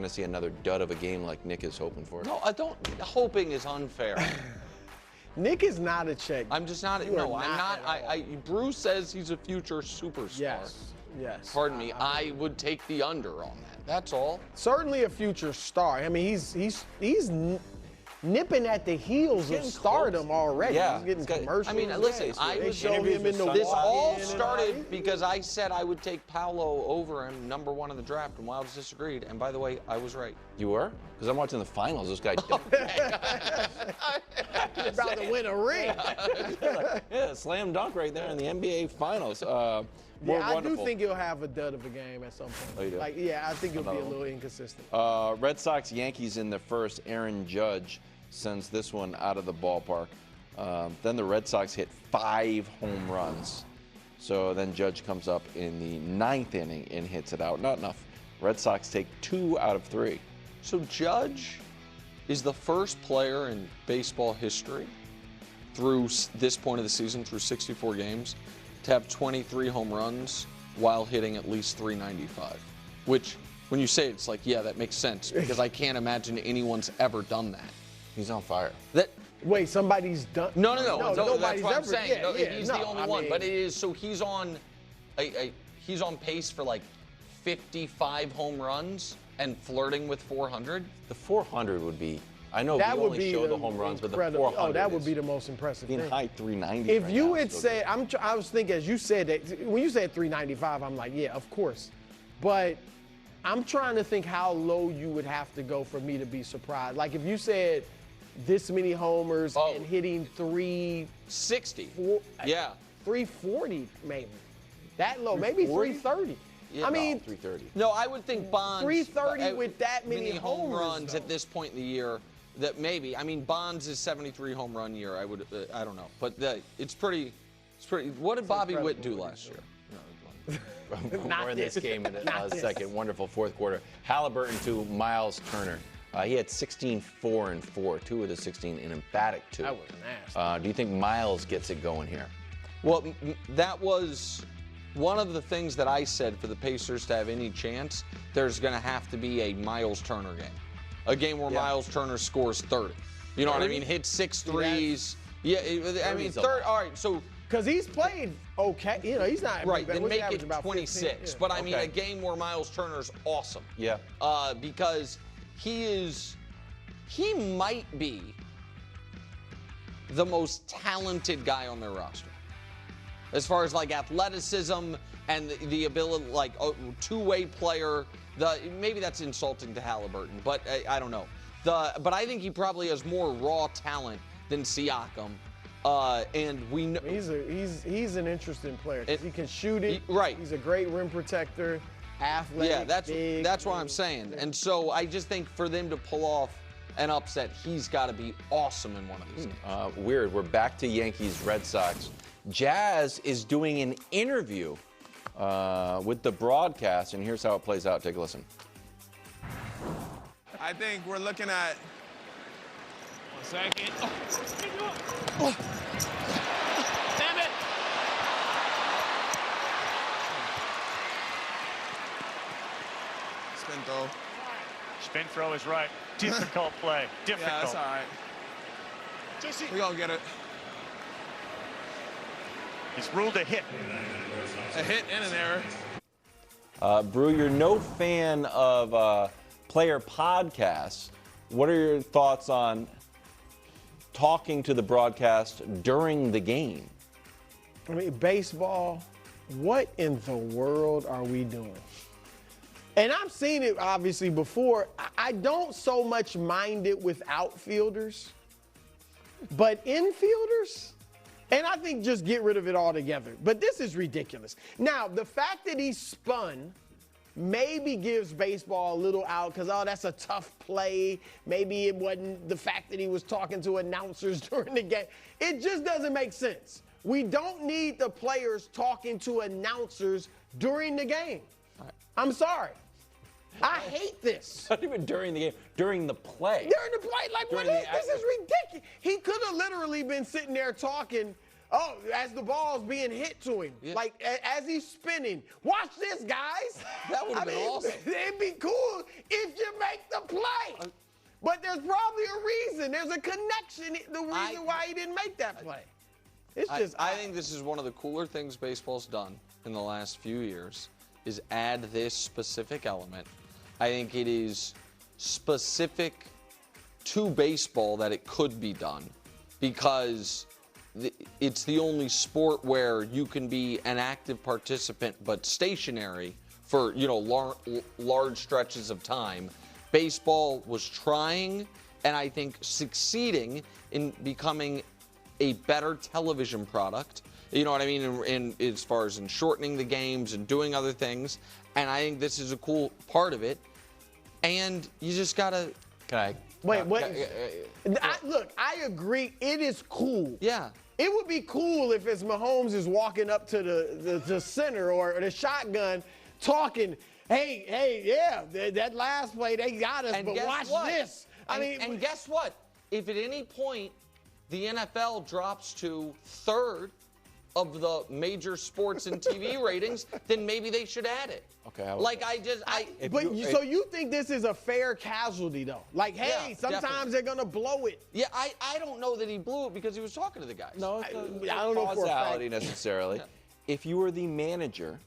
to see another dud of a game like Nick is hoping for. No, I don't. Hoping is unfair. Nick is not a check. I'm just not. No, I'm not. Brou says he's a future superstar. Yes. Pardon me. I would take the under on that. That's all. Certainly a future star. I mean, he's nipping at the heels of stardom already. Yeah. He's getting commercials. I mean, listen, they show him in the this all walk-in started because I said I would take Paolo over him, #1 in the draft, and Wilds disagreed. And by the way, I was right. You were? Because I'm watching the finals. This guy. He's about to win a ring. Yeah, slam dunk right there in the NBA finals. I do think he'll have a dud of a game at some point. Oh, you do? I think he'll be a little inconsistent. Red Sox, Yankees in the first. Aaron Judge sends this one out of the ballpark. Then the Red Sox hit 5 home runs. So then Judge comes up in the 9th inning and hits it out. Not enough. Red Sox take 2 out of 3. So Judge is the first player in baseball history through this point of the season, through 64 games, to have 23 home runs while hitting at least 395. Which, when you say it, it's like, yeah, that makes sense, because I can't imagine anyone's ever done that. He's on fire. Wait, somebody's done? No, nobody's that's what I'm ever, saying. He's the only one. Mean, but it is, so he's on pace for like 55 home runs and flirting with 400. The 400 would be, I know that we would only be show the home runs, but the 400 Oh, that would be the most impressive thing. thing. High 390. If right you now, had said, I was thinking as you said that, when you said 395, I'm like, yeah, of course. But I'm trying to think how low you would have to go for me to be surprised. Like if you said this many homers and hitting 360. 340 maybe. That low, maybe 330. Yeah, I mean, 330. No, I would think Bonds 330 with that many home runs though. at this point in the year. That maybe. I mean, Bonds is 73 home run year. I would. I don't know, but it's pretty. What did Bobby Witt do last year? More in this game in a second. Wonderful fourth quarter. Halliburton to Miles Turner. He had 16, 4, and 4. 2 of the 16 in emphatic 2. That was nasty. Do you think Miles gets it going here? Well, that was one of the things that I said for the Pacers to have any chance. There's going to have to be a Miles Turner game. A game where Miles Turner scores 30. You know what I mean? Hit 6 threes. Yeah, I mean, 30. All right, so. Because he's played okay. You know, he's not. Right, then make it 26. But I mean, a game where Miles Turner's awesome. Yeah. Because he might be the most talented guy on their roster. As far as like athleticism and the ability, like a two-way player. Maybe that's insulting to Halliburton, but I don't know. But I think he probably has more raw talent than Siakam. And we know he's an interesting player. He can shoot it. Right. He's a great rim protector, athletic. Yeah, that's what I'm saying. And so I just think for them to pull off an upset, he's got to be awesome in one of these games. Weird. We're back to Yankees, Red Sox. Jazz is doing an interview with the broadcast, and here's how it plays out. Take a listen. I think we're looking at. 1 second. Oh. Damn it! Spin throw. Spin throw is right. Difficult play. Difficult. Yeah, that's all right. We're going to get it. It's ruled a hit. A hit and an error. Brou, you're no fan of player podcasts. What are your thoughts on talking to the broadcast during the game? I mean, baseball, what in the world are we doing? And I've seen it, obviously, before. I don't so much mind it with outfielders, but infielders? And I think just get rid of it altogether. But this is ridiculous. Now, the fact that he spun maybe gives baseball a little out because, oh, that's a tough play. Maybe it wasn't the fact that he was talking to announcers during the game. It just doesn't make sense. We don't need the players talking to announcers during the game. I'm sorry. I hate this. Not even during the game, during the play. During the play, like, this is ridiculous. He could have literally been sitting there talking oh, as the ball's being hit to him, like as he's spinning. Watch this, guys. That would have been awesome. It'd be cool if you make the play. But there's probably a reason. There's a connection. The reason why he didn't make that play. It's just. I think this is one of the cooler things baseball's done in the last few years is add this specific element. I think it is specific to baseball that it could be done because it's the only sport where you can be an active participant but stationary for, you know, large stretches of time. Baseball was trying and I think succeeding in becoming a better television product. You know what I mean? In as far as in shortening the games and doing other things. And I think this is a cool part of it. And you just gotta. Can I? Wait, look, I agree. It is cool. Yeah. It would be cool if as Mahomes is walking up to the center or the shotgun talking, hey, yeah, that last play, they got us, but watch this. And guess what? If at any point the NFL drops to third of the major sports and TV ratings, then maybe they should add it. Okay. So you think this is a fair casualty, though? Like, hey, sometimes definitely. they're going to blow it. Yeah, I don't know that he blew it because he was talking to the guys. No, I don't know for a fact. causality necessarily. If you were the manager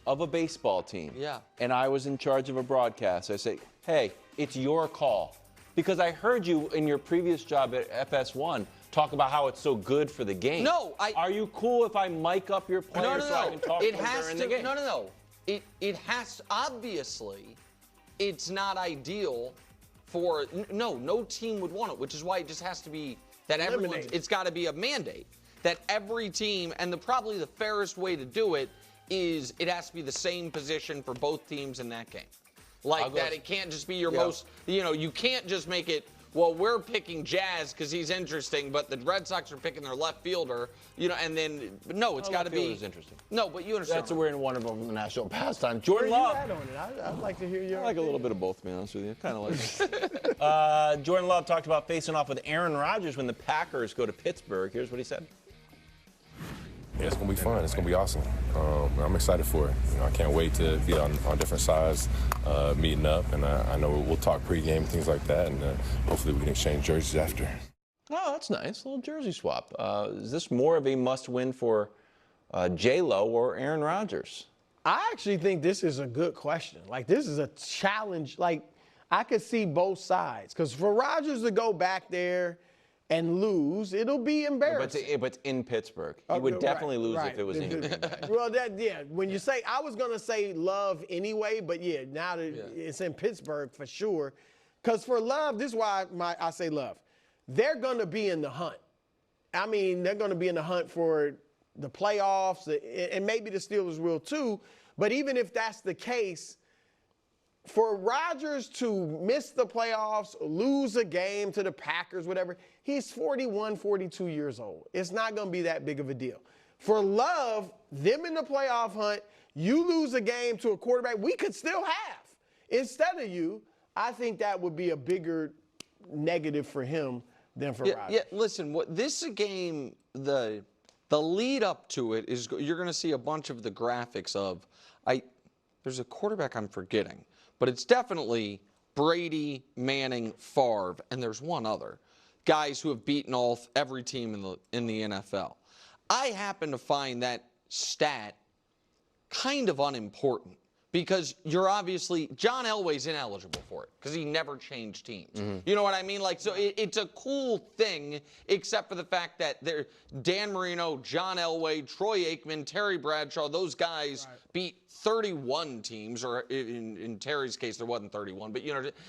of a baseball team, and I was in charge of a broadcast, I say, hey, it's your call. Because I heard you in your previous job at FS1 talk about how it's so good for the game. No, Are you cool if I mic up your players so I can talk to them during the game? No. It has, obviously, it's not ideal for, no team would want it, which is why it just has to be that everyone, it's got to be a mandate that every team, and probably the fairest way to do it is it has to be the same position for both teams in that game. Like that, it can't just be your most, you can't just make it, well, we're picking Jazz because he's interesting, but the Red Sox are picking their left fielder, and then, no, it's got to be. Interesting. No, but you understand. That's we're in one of them, the national pastime. Jordan Love. Where you at on it? I'd like to hear your I like a little bit of both, to be honest with you. Kind of like Jordan Love talked about facing off with Aaron Rodgers when the Packers go to Pittsburgh. Here's what he said. Yeah, it's going to be fun. It's going to be awesome. I'm excited for it. I can't wait to be on different sides, meeting up, and I know we'll talk pregame and things like that, and hopefully we can exchange jerseys after. Oh, that's nice. A little jersey swap. Is this more of a must-win for J-Lo or Aaron Rodgers? I actually think this is a good question. Like, this is a challenge. Like, I could see both sides. Because for Rodgers to go back there and lose, it'll be embarrassing. But it's in Pittsburgh. He would definitely lose if it was in Green Bay. Well, when you say, I was going to say Love anyway, but now that it's in Pittsburgh for sure. Because for Love, this is why I say Love. They're going to be in the hunt. I mean, they're going to be in the hunt for the playoffs, and maybe the Steelers will too. But even if that's the case, for Rodgers to miss the playoffs, lose a game to the Packers, whatever, he's 41, 42 years old. It's not going to be that big of a deal. For Love, them in the playoff hunt, you lose a game to a quarterback we could still have instead of you, I think that would be a bigger negative for him than for Rodgers. Yeah, listen, this game, the lead up to it is you're going to see a bunch of the graphics of, there's a quarterback I'm forgetting. But it's definitely Brady, Manning, Favre, and there's one other. Guys who have beaten every team in the NFL. I happen to find that stat kind of unimportant because you're obviously, John Elway's ineligible for it because he never changed teams. Mm-hmm. You know what I mean? Like, so it's a cool thing, except for the fact that Dan Marino, John Elway, Troy Aikman, Terry Bradshaw, those guys beat 31 teams, or in Terry's case, there wasn't 31, but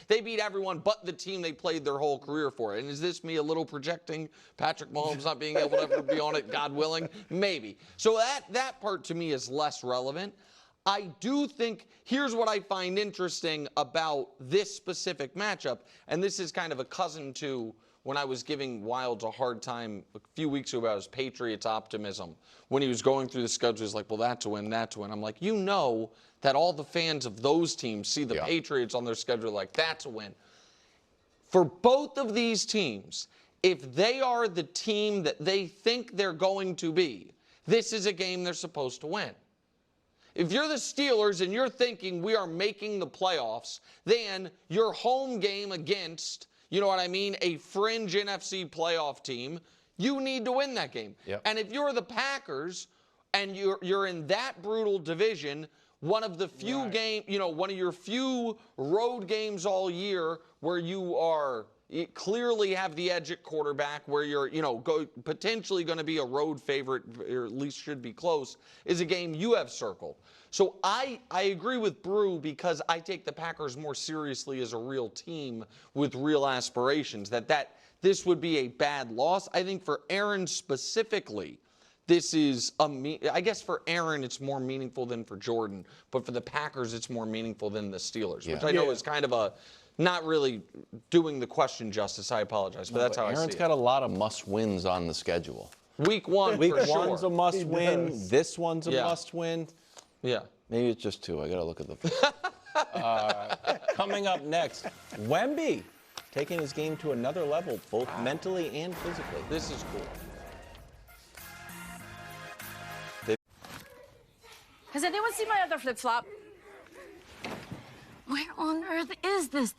they beat everyone but the team they played their whole career for. And is this me a little projecting Patrick Mahomes not being able to ever be on it, God willing? Maybe. So that part to me is less relevant. I do think, here's what I find interesting about this specific matchup, and this is kind of a cousin to when I was giving Wilds a hard time a few weeks ago about his Patriots optimism. When he was going through the schedule, he was like, well, that's a win, that's a win. I'm like, that all the fans of those teams see the Patriots on their schedule like, that's a win. For both of these teams, if they are the team that they think they're going to be, this is a game they're supposed to win. If you're the Steelers and you're thinking we are making the playoffs, then your home game against, you know what I mean, a fringe NFC playoff team, you need to win that game. Yep. And if you're the Packers and you're in that brutal division, one of the few one of your few road games all year where you clearly have the edge at quarterback, where you're, potentially going to be a road favorite, or at least should be close, is a game you have circled. So I agree with Brou, because I take the Packers more seriously as a real team with real aspirations, that this would be a bad loss. I think for Aaron specifically, this is I guess for Aaron it's more meaningful than for Jordan, but for the Packers it's more meaningful than the Steelers, which I know is kind of a not really doing the question justice. I apologize, but that's how I see it. Aaron's got a lot of must-wins on the schedule. Week 1, Week for one's sure. a must-win. This one's a must-win. Yeah. Maybe it's just 2. I got to look at the. Coming up next, Wemby taking his game to another level, both mentally and physically. This is cool. Has anyone seen my other flip-flop? Where on earth is this